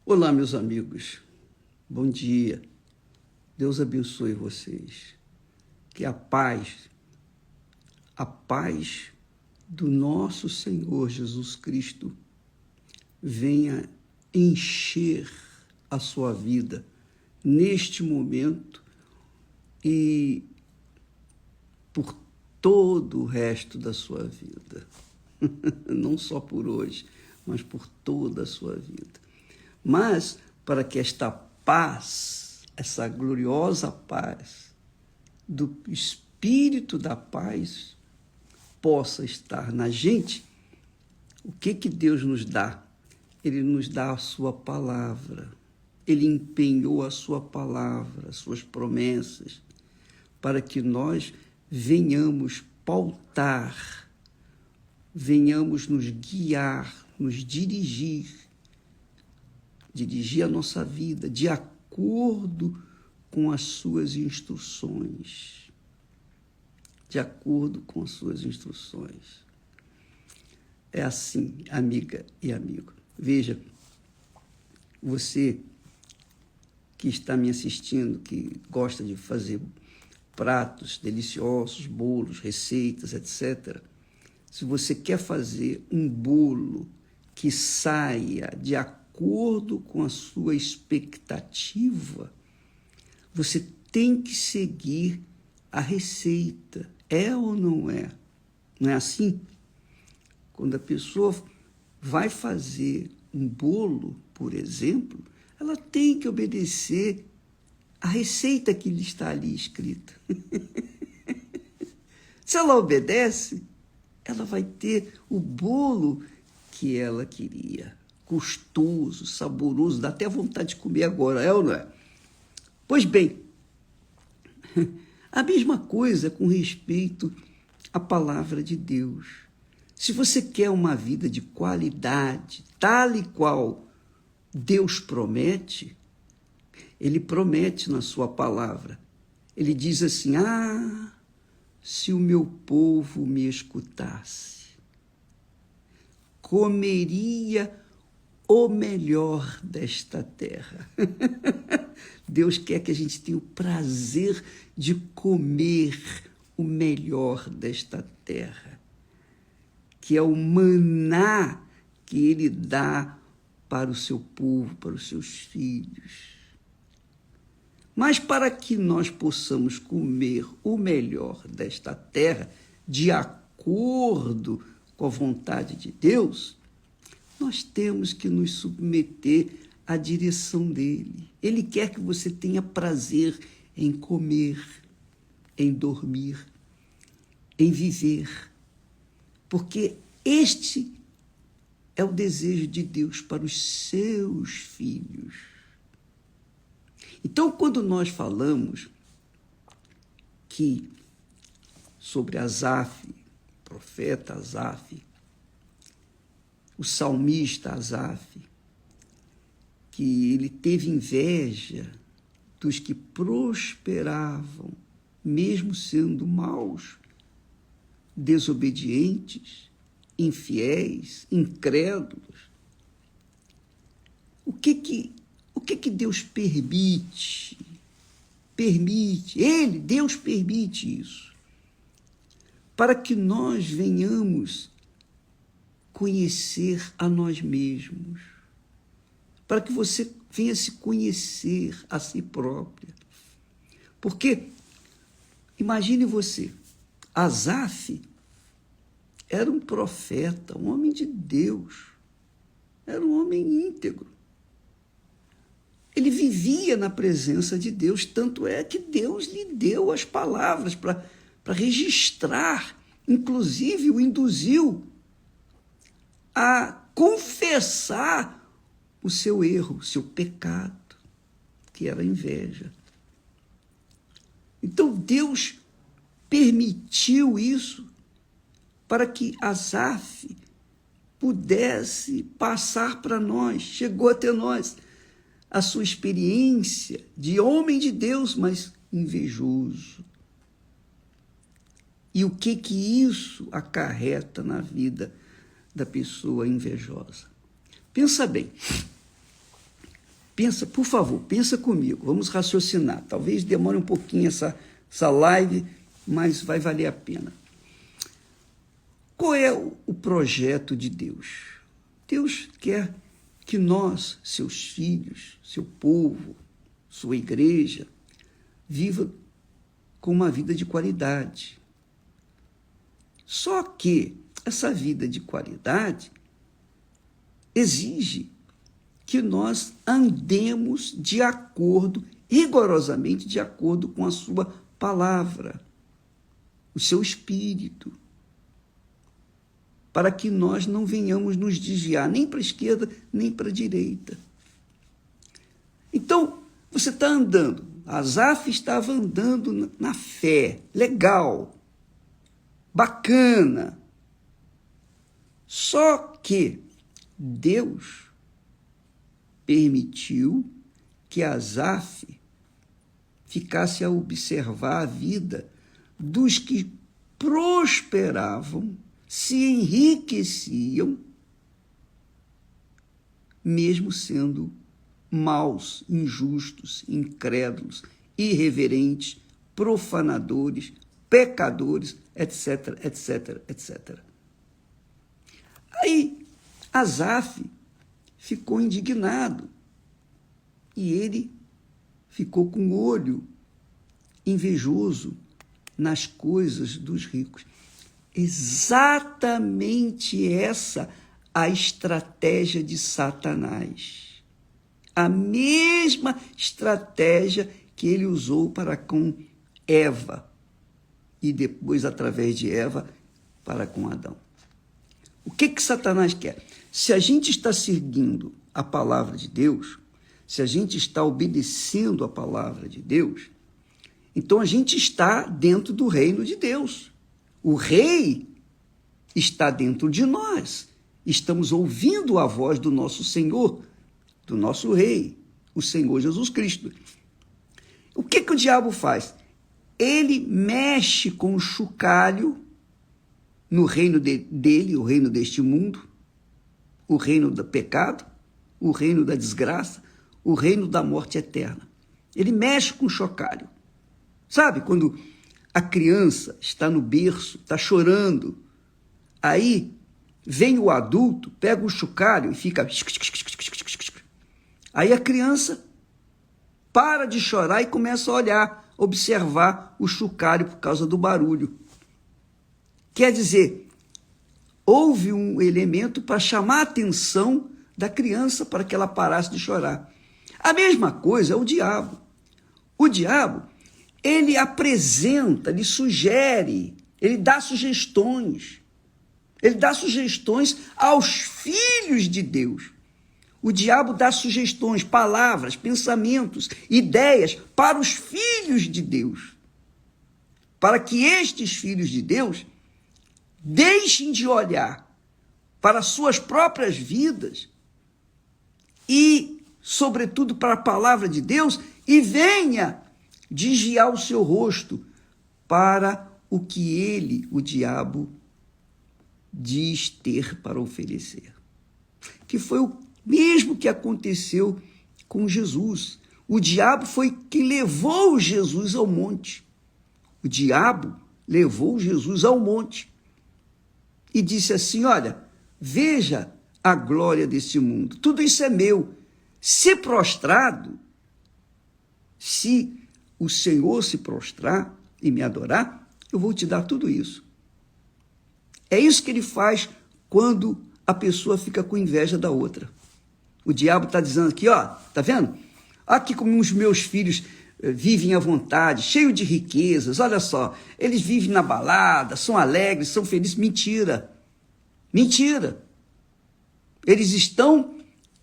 Olá, meus amigos. Bom dia. Deus abençoe vocês. Que a paz do nosso Senhor Jesus Cristo venha encher a sua vida neste momento e por todo o resto da sua vida. Não só por hoje, mas por toda a sua vida. Mas para que esta paz, essa gloriosa paz do Espírito da paz possa estar na gente, o que Deus nos dá? Ele nos dá a sua palavra. Ele empenhou a sua palavra, as suas promessas, para que nós venhamos pautar, venhamos nos guiar, nos dirigir a nossa vida de acordo com as suas instruções. De acordo com as suas instruções. É assim, amiga e amigo. Veja, você que está me assistindo, que gosta de fazer pratos deliciosos, bolos, receitas, etc. Se você quer fazer um bolo que saia de acordo com a sua expectativa, você tem que seguir a receita. É ou não é? Não é assim? Quando a pessoa vai fazer um bolo, por exemplo, ela tem que obedecer a receita que lhe está ali escrita. Se ela obedece, ela vai ter o bolo que ela queria. Gostoso, saboroso, dá até vontade de comer agora, é ou não é? Pois bem, a mesma coisa com respeito à palavra de Deus. Se você quer uma vida de qualidade, tal e qual Deus promete, Ele promete na sua palavra. Ele diz assim, se o meu povo me escutasse, comeria o melhor desta terra. Deus quer que a gente tenha o prazer de comer o melhor desta terra, que é o maná que Ele dá para o seu povo, para os seus filhos. Mas para que nós possamos comer o melhor desta terra, de acordo com a vontade de Deus, nós temos que nos submeter à direção dele. Ele quer que você tenha prazer em comer, em dormir, em viver, porque este é o desejo de Deus para os seus filhos. Então, quando nós falamos sobre Asaf, profeta Asaf, o salmista Asaf, que ele teve inveja dos que prosperavam, mesmo sendo maus, desobedientes, infiéis, incrédulos. O que Deus permite? Deus permite isso, para que nós venhamos conhecer a nós mesmos, para que você venha se conhecer a si própria. Porque, imagine você, Asaf era um profeta, um homem de Deus, era um homem íntegro. Ele vivia na presença de Deus, tanto é que Deus lhe deu as palavras para registrar, inclusive o induziu a confessar o seu erro, o seu pecado, que era a inveja. Então Deus permitiu isso para que Asaf pudesse passar para nós, chegou até nós, a sua experiência de homem de Deus, mas invejoso. E o que isso acarreta na vida da pessoa invejosa? Pensa bem, Pensa, por favor, pensa comigo, vamos raciocinar. Talvez demore um pouquinho essa live, mas vai valer a pena. Qual é o projeto de Deus? Deus quer que nós, seus filhos, seu povo, sua igreja, viva com uma vida de qualidade. Só que essa vida de qualidade exige que nós andemos de acordo, rigorosamente de acordo com a sua palavra, o seu espírito, para que nós não venhamos nos desviar nem para a esquerda, nem para a direita. Então, você está andando, Asaf estava andando na fé, legal, bacana. Só que Deus permitiu que Asaf ficasse a observar a vida dos que prosperavam, se enriqueciam, mesmo sendo maus, injustos, incrédulos, irreverentes, profanadores, pecadores, etc, etc, etc. Aí, Asaf ficou indignado e ele ficou com o olho invejoso nas coisas dos ricos. Exatamente essa a estratégia de Satanás. A mesma estratégia que ele usou para com Eva e depois, através de Eva, para com Adão. O que Satanás quer? Se a gente está seguindo a palavra de Deus, se a gente está obedecendo a palavra de Deus, então a gente está dentro do reino de Deus. O rei está dentro de nós. Estamos ouvindo a voz do nosso Senhor, do nosso rei, o Senhor Jesus Cristo. O que o diabo faz? Ele mexe com o chocalho no reino dele, o reino deste mundo, o reino do pecado, o reino da desgraça, o reino da morte eterna. Ele mexe com o chocalho. Sabe, quando a criança está no berço, está chorando, aí vem o adulto, pega o chocalho e fica... Aí a criança para de chorar e começa a olhar, observar o chocalho por causa do barulho. Quer dizer, houve um elemento para chamar a atenção da criança para que ela parasse de chorar. A mesma coisa é o diabo. O diabo, ele apresenta, ele sugere, ele dá sugestões. Ele dá sugestões aos filhos de Deus. O diabo dá sugestões, palavras, pensamentos, ideias para os filhos de Deus. Para que estes filhos de Deus deixem de olhar para suas próprias vidas e, sobretudo, para a palavra de Deus e venha desviar o seu rosto para o que ele, o diabo, diz ter para oferecer. Que foi o mesmo que aconteceu com Jesus. O diabo foi quem levou Jesus ao monte. O diabo levou Jesus ao monte e disse assim, olha, veja a glória desse mundo. Tudo isso é meu. Se prostrado, se o Senhor se prostrar e me adorar, eu vou te dar tudo isso. É isso que ele faz quando a pessoa fica com inveja da outra. O diabo está dizendo aqui, ó, tá vendo? Aqui como os meus filhos vivem à vontade, cheio de riquezas, olha só, eles vivem na balada, são alegres, são felizes. Mentira. Mentira. Eles estão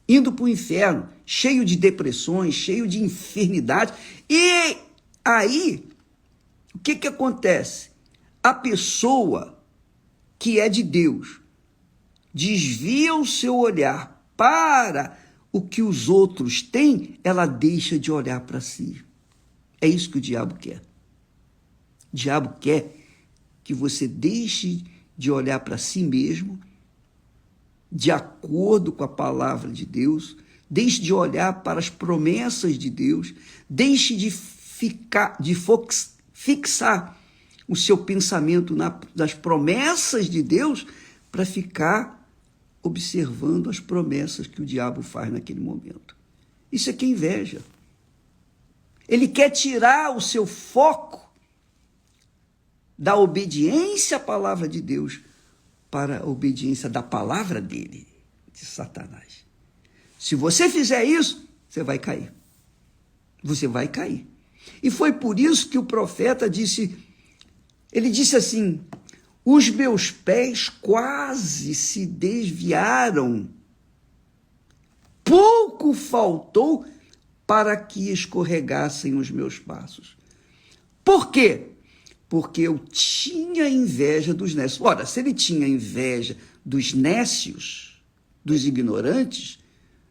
indo para o inferno, cheio de depressões, cheio de enfermidade. E aí, o que acontece? A pessoa que é de Deus desvia o seu olhar para o que os outros têm, ela deixa de olhar para si. É isso que o diabo quer. O diabo quer que você deixe de olhar para si mesmo, de acordo com a palavra de Deus, deixe de olhar para as promessas de Deus, deixe de fixar o seu pensamento nas promessas de Deus para ficar observando as promessas que o diabo faz naquele momento. Isso é que é inveja. Ele quer tirar o seu foco da obediência à palavra de Deus para a obediência da palavra dele, de Satanás. Se você fizer isso, você vai cair. Você vai cair. E foi por isso que o profeta disse, ele disse assim, os meus pés quase se desviaram, pouco faltou para que escorregassem os meus passos. Por quê? Porque eu tinha inveja dos nécios. Ora, se ele tinha inveja dos nécios, dos ignorantes,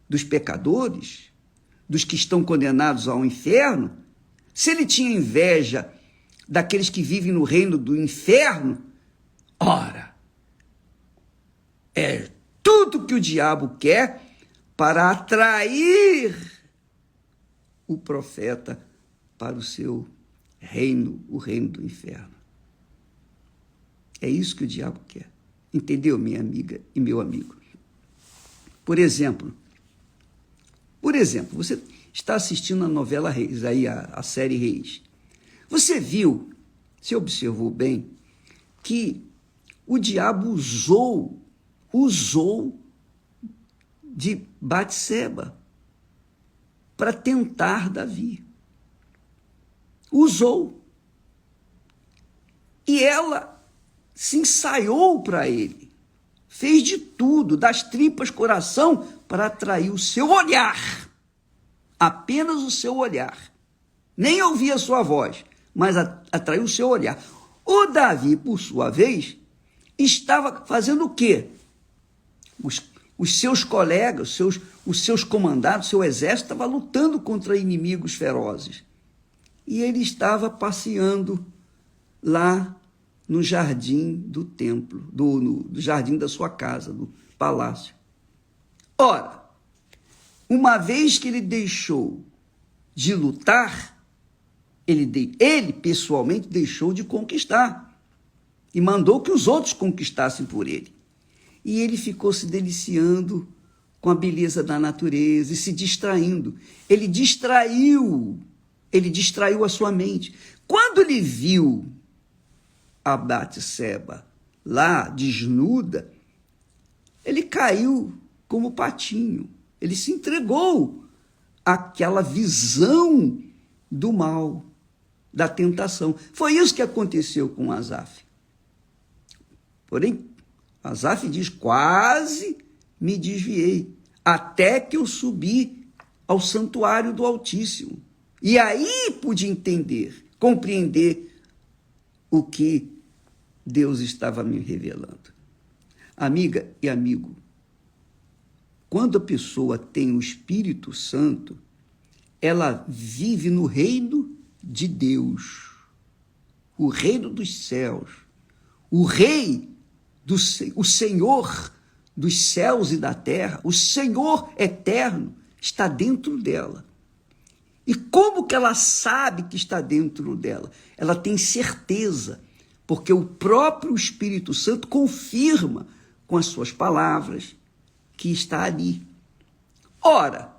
dos pecadores, dos que estão condenados ao inferno, se ele tinha inveja daqueles que vivem no reino do inferno, ora, é tudo que o diabo quer para atrair o profeta para o seu reino, o reino do inferno. É isso que o diabo quer. Entendeu, minha amiga e meu amigo? Por exemplo, você está assistindo a novela Reis, aí a série Reis. Você viu, você observou bem, que o diabo usou de Batseba para tentar Davi. Usou. E ela se ensaiou para ele. Fez de tudo, das tripas coração, para atrair o seu olhar. Apenas o seu olhar. Nem ouvia a sua voz, mas atraiu o seu olhar. O Davi, por sua vez, estava fazendo o quê? Os seus colegas, os seus comandados, seu exército estava lutando contra inimigos ferozes. E ele estava passeando lá no jardim do templo, no jardim da sua casa, do palácio. Ora, uma vez que ele deixou de lutar, ele pessoalmente deixou de conquistar e mandou que os outros conquistassem por ele. E ele ficou se deliciando com a beleza da natureza e se distraindo. Ele distraiu a sua mente. Quando ele viu a Batseba lá, desnuda, ele caiu como patinho. Ele se entregou àquela visão do mal, da tentação. Foi isso que aconteceu com Asaf. Porém, Asaf diz, quase me desviei, até que eu subi ao santuário do Altíssimo. E aí pude entender, compreender o que Deus estava me revelando. Amiga e amigo, quando a pessoa tem o Espírito Santo, ela vive no reino de Deus, o reino dos céus, o rei, o Senhor dos céus e da terra, o Senhor eterno está dentro dela. E como que ela sabe que está dentro dela? Ela tem certeza, porque o próprio Espírito Santo confirma com as suas palavras que está ali. Ora,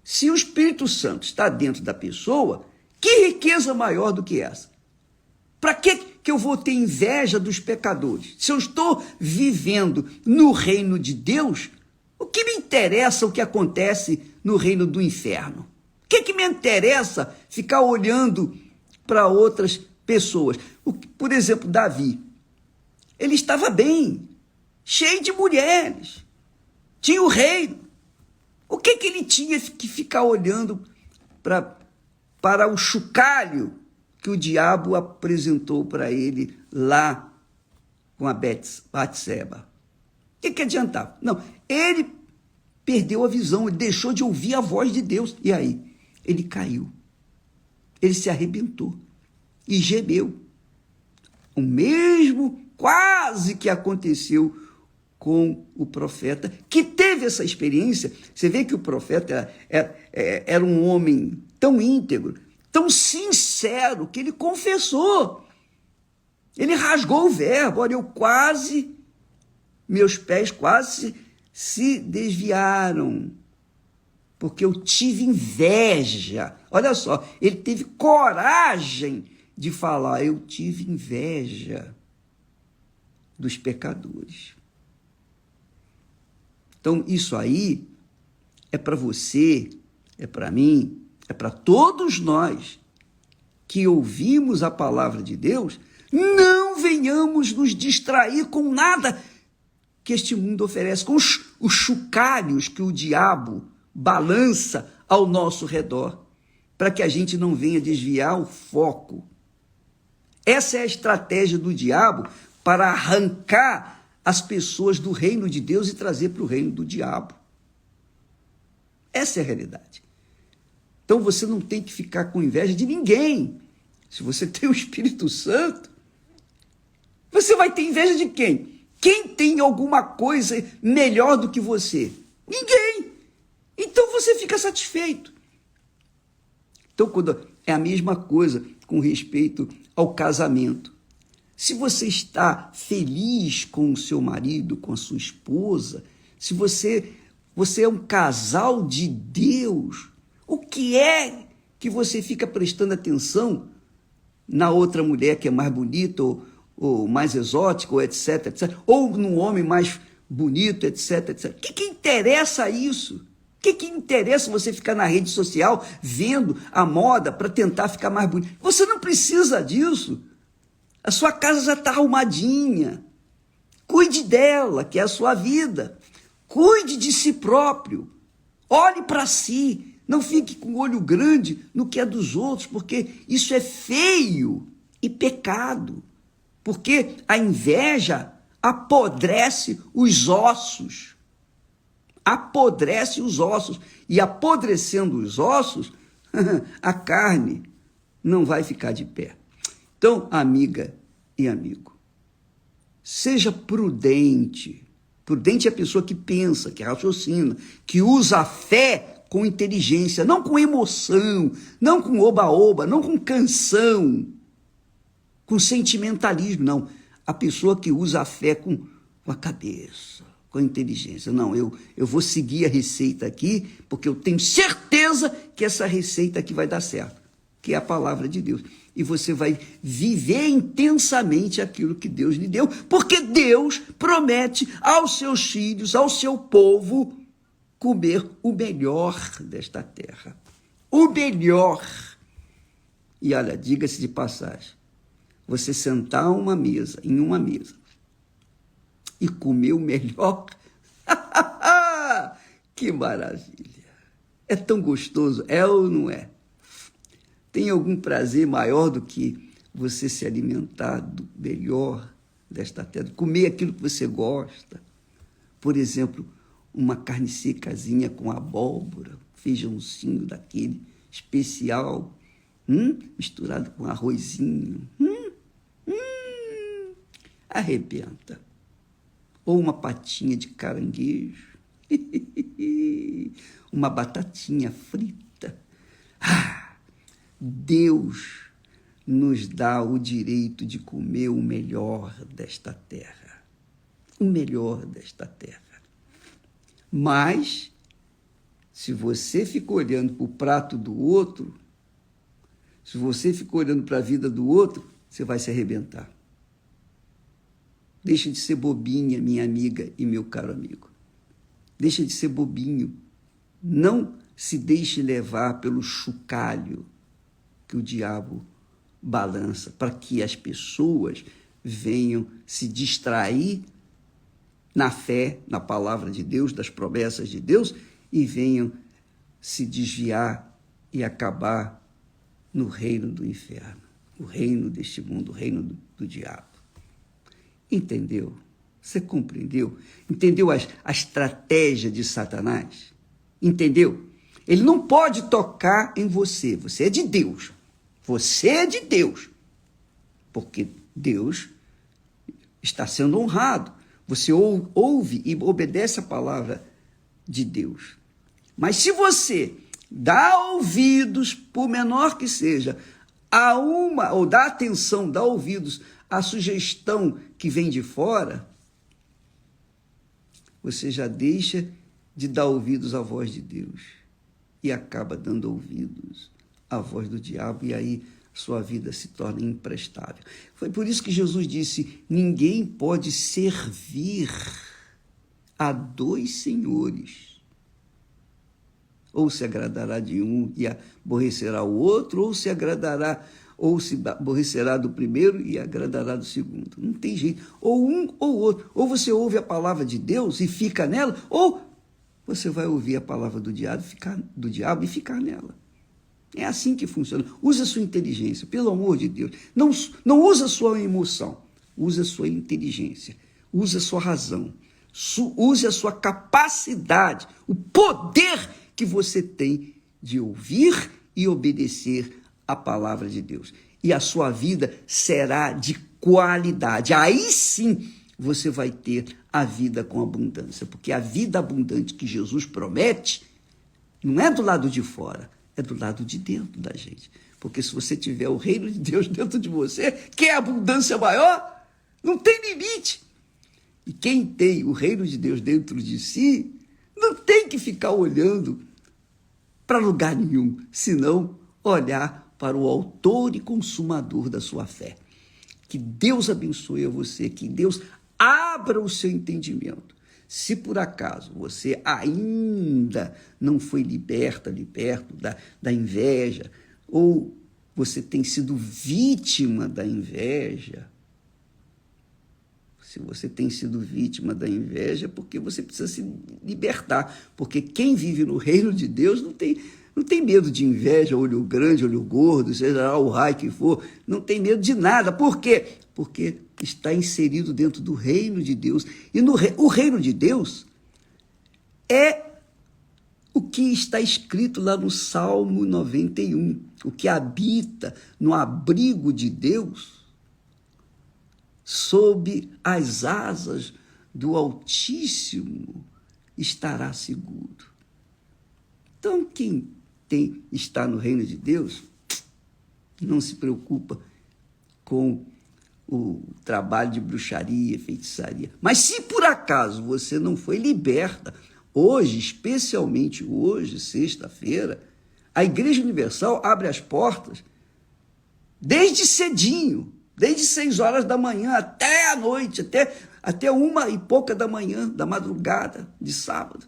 se o Espírito Santo está dentro da pessoa, que riqueza maior do que essa? Para que eu vou ter inveja dos pecadores? Se eu estou vivendo no reino de Deus, o que me interessa o que acontece no reino do inferno? O que me interessa ficar olhando para outras pessoas? Por exemplo, Davi. Ele estava bem, cheio de mulheres, tinha o reino. O que ele tinha que ficar olhando para o chocalho que o diabo apresentou para ele lá com a Batseba? O que adiantava? Não, ele perdeu a visão, ele deixou de ouvir a voz de Deus. E aí? Ele caiu, ele se arrebentou e gemeu. O mesmo quase que aconteceu com o profeta, que teve essa experiência. Você vê que o profeta era um homem tão íntegro, tão sincero, que ele confessou. Ele rasgou o verbo. Olha, meus pés quase se desviaram, porque eu tive inveja. Olha só, ele teve coragem de falar, eu tive inveja dos pecadores. Então, isso aí é para você, é para mim, é para todos nós que ouvimos a palavra de Deus. Não venhamos nos distrair com nada que este mundo oferece, com os chocalhos que o diabo balança ao nosso redor, para que a gente não venha desviar o foco. Essa é a estratégia do diabo para arrancar as pessoas do reino de Deus e trazer para o reino do diabo. Essa é a realidade. Então você não tem que ficar com inveja de ninguém. Se você tem o Espírito Santo, você vai ter inveja de quem? Quem tem alguma coisa melhor do que você? Ninguém. Então você fica satisfeito. Então, quando é a mesma coisa com respeito ao casamento. Se você está feliz com o seu marido, com a sua esposa, se você é um casal de Deus, o que é que você fica prestando atenção na outra mulher que é mais bonita ou mais exótica, ou etc, etc, ou num homem mais bonito, etc, etc? O que interessa isso? O que interessa você ficar na rede social vendo a moda para tentar ficar mais bonito? Você não precisa disso. A sua casa já está arrumadinha. Cuide dela, que é a sua vida. Cuide de si próprio. Olhe para si. Não fique com o olho grande no que é dos outros, porque isso é feio e pecado. Porque a inveja apodrece os ossos. Apodrece os ossos. E apodrecendo os ossos, a carne não vai ficar de pé. Então, amiga e amigo, seja prudente. Prudente é a pessoa que pensa, que raciocina, que usa a fé com inteligência, não com emoção, não com oba-oba, não com canção, com sentimentalismo, não. A pessoa que usa a fé com a cabeça, com a inteligência. Não, eu vou seguir a receita aqui, porque eu tenho certeza que essa receita aqui vai dar certo, que é a palavra de Deus. E você vai viver intensamente aquilo que Deus lhe deu, porque Deus promete aos seus filhos, ao seu povo, comer o melhor desta terra. O melhor. E olha, diga-se de passagem, você sentar em uma mesa e comer o melhor, que maravilha. É tão gostoso, é ou não é? Tem algum prazer maior do que você se alimentar do melhor desta terra, comer aquilo que você gosta? Por exemplo, uma carne secazinha com abóbora, feijãozinho daquele especial, misturado com arrozinho. Arrebenta. Ou uma patinha de caranguejo. Uma batatinha frita. Deus nos dá o direito de comer o melhor desta terra. O melhor desta terra. Mas, se você fica olhando para o prato do outro, se você fica olhando para a vida do outro, você vai se arrebentar. Deixa de ser bobinha, minha amiga e meu caro amigo. Deixa de ser bobinho. Não se deixe levar pelo chocalho que o diabo balança, para que as pessoas venham se distrair na fé, na palavra de Deus, das promessas de Deus, e venham se desviar e acabar no reino do inferno, o reino deste mundo, o reino do diabo. Entendeu? Você compreendeu? Entendeu a estratégia de Satanás? Entendeu? Ele não pode tocar em você. Você é de Deus. Você é de Deus. Porque Deus está sendo honrado. Você ouve e obedece a palavra de Deus. Mas se você dá ouvidos, por menor que seja, ou dá atenção, dá ouvidos à sugestão que vem de fora, você já deixa de dar ouvidos à voz de Deus e acaba dando ouvidos à voz do diabo, e aí sua vida se torna imprestável. Foi por isso que Jesus disse: ninguém pode servir a dois senhores. Ou se agradará de um e aborrecerá o outro, ou se aborrecerá do primeiro e agradará do segundo. Não tem jeito. Ou um ou outro. Ou você ouve a palavra de Deus e fica nela, ou você vai ouvir a palavra do diabo e ficar nela. É assim que funciona. Use a sua inteligência, pelo amor de Deus. Não use a sua emoção. Use a sua inteligência. Use a sua razão. Use a sua capacidade, o poder que você tem de ouvir e obedecer a palavra de Deus. E a sua vida será de qualidade. Aí sim você vai ter a vida com abundância. Porque a vida abundante que Jesus promete não é do lado de fora, é do lado de dentro da gente. Porque se você tiver o reino de Deus dentro de você, que é abundância maior, não tem limite. E quem tem o reino de Deus dentro de si, não tem que ficar olhando para lugar nenhum, senão olhar para o autor e consumador da sua fé. Que Deus abençoe a você, que Deus abra o seu entendimento. Se por acaso você ainda não foi liberto da inveja, ou você tem sido vítima da inveja, se você tem sido vítima da inveja, porque você precisa se libertar. Porque quem vive no reino de Deus não tem medo de inveja, olho grande, olho gordo, seja lá o raio que for, não tem medo de nada. Por quê? Porque está inserido dentro do reino de Deus. E o reino de Deus é o que está escrito lá no Salmo 91. O que habita no abrigo de Deus, sob as asas do Altíssimo, estará seguro. Então, quem está no reino de Deus não se preocupa com o trabalho de bruxaria, feitiçaria. Mas se por acaso você não foi liberta, hoje, especialmente hoje, sexta-feira, a Igreja Universal abre as portas desde cedinho, desde 6 horas da manhã até a noite, até 1h pouca da manhã, da madrugada de sábado,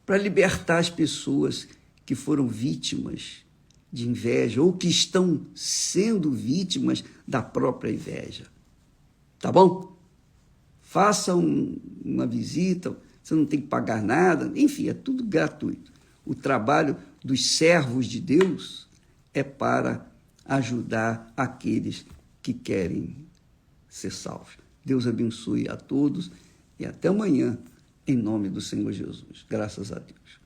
para libertar as pessoas que foram vítimas de inveja ou que estão sendo vítimas da própria inveja. Tá bom? Faça uma visita, você não tem que pagar nada, enfim, é tudo gratuito. O trabalho dos servos de Deus é para ajudar aqueles que querem ser salvos. Deus abençoe a todos e até amanhã, em nome do Senhor Jesus. Graças a Deus.